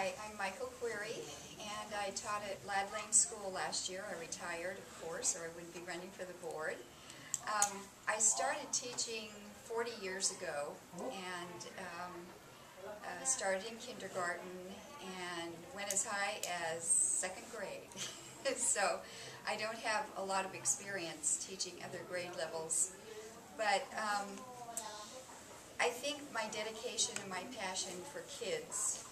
Hi, I'm Michal Query, and I taught at Lad Lane School last year. I retired, of course, or I wouldn't be running for the board. I started teaching 40 years ago, and started in kindergarten and went as high as second grade. So I don't have a lot of experience teaching other grade levels, but I think my dedication and my passion for kids,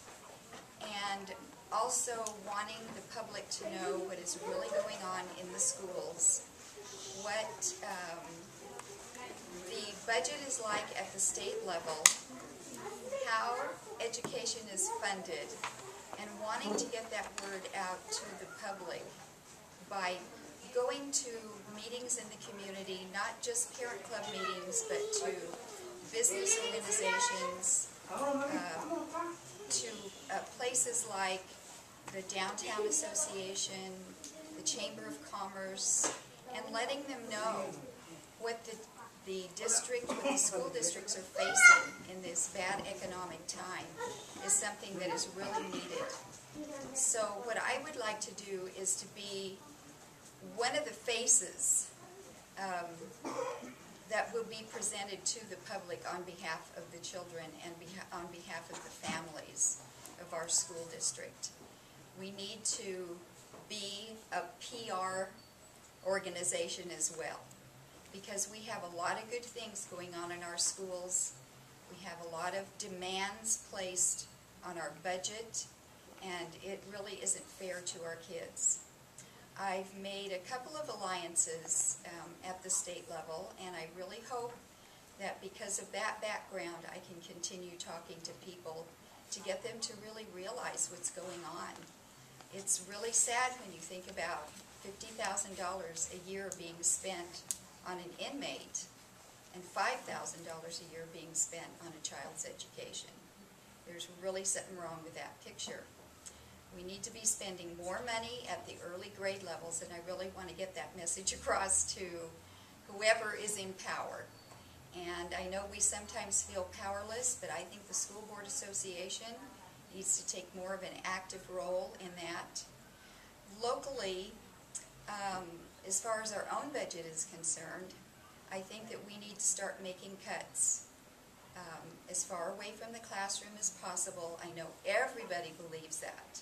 and also wanting the public to know what is really going on in the schools, what the budget is like at the state level, how education is funded, and wanting to get that word out to the public by going to meetings in the community, not just parent club meetings, but to business organizations, to places like the Downtown Association, the Chamber of Commerce, and letting them know what the district, what the school districts are facing in this bad economic time is something that is really needed. So what I would like to do is to be one of the faces that will be presented to the public on behalf of the children and on behalf of the families of our school district. We need to be a PR organization as well, because we have a lot of good things going on in our schools. We have a lot of demands placed on our budget, and it really isn't fair to our kids. I've made a couple of alliances at the state level, and I really hope that because of that background I can continue talking to people to get them to really realize what's going on. It's really sad when you think about $50,000 a year being spent on an inmate and $5,000 a year being spent on a child's education. There's really something wrong with that picture. We need to be spending more money at the early grade levels, and I really want to get that message across to whoever is in power. And I know we sometimes feel powerless, but I think the School Board Association needs to take more of an active role in that. Locally, as far as our own budget is concerned, I think that we need to start making cuts as far away from the classroom as possible. I know everybody believes that.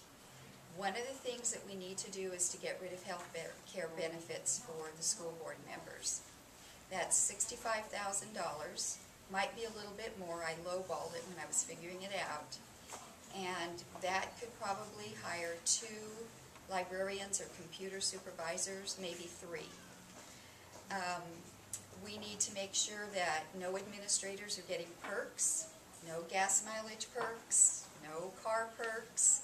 One of the things that we need to do is to get rid of health care benefits for the school board members. That's $65,000. Might be a little bit more. I lowballed it when I was figuring it out. And that could probably hire 2 librarians or computer supervisors, maybe 3. We need to make sure that no administrators are getting perks, no gas mileage perks, no car perks.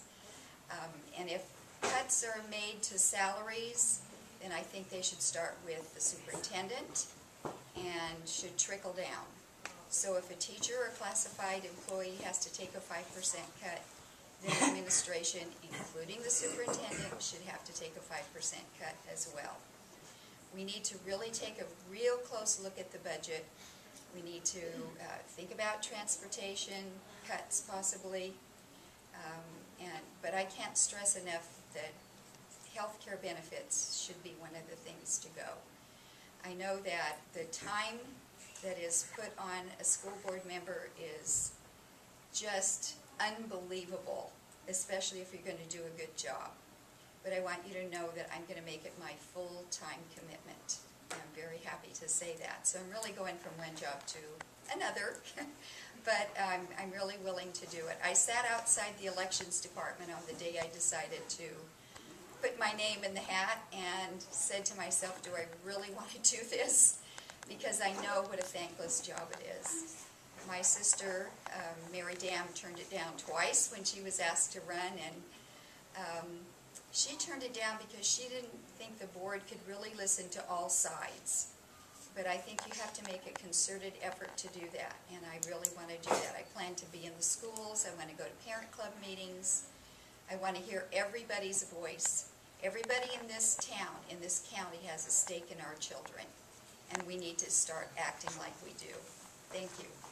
And if cuts are made to salaries, then I think they should start with the superintendent and should trickle down. So if a teacher or classified employee has to take a 5% cut, then administration, including the superintendent, should have to take a 5% cut as well. We need to really take a real close look at the budget. We need to think about transportation cuts possibly. But I can't stress enough that health care benefits should be one of the things to go. I know that the time that is put on a school board member is just unbelievable, especially if you're going to do a good job. But I want you to know that I'm going to make it my full-time commitment. I'm very happy to say that. So I'm really going from one job to another, but I'm really willing to do it. I sat outside the elections department on the day I decided to put my name in the hat and said to myself, do I really want to do this? Because I know what a thankless job it is. My sister, Mary Dam, turned it down twice when she was asked to run, and she turned it down because she didn't think the board could really listen to all sides. But I think you have to make a concerted effort to do that, and I really want to do that. I plan to be in the schools. I want to go to parent club meetings. I want to hear everybody's voice. Everybody in this town, in this county, has a stake in our children, and we need to start acting like we do. Thank you.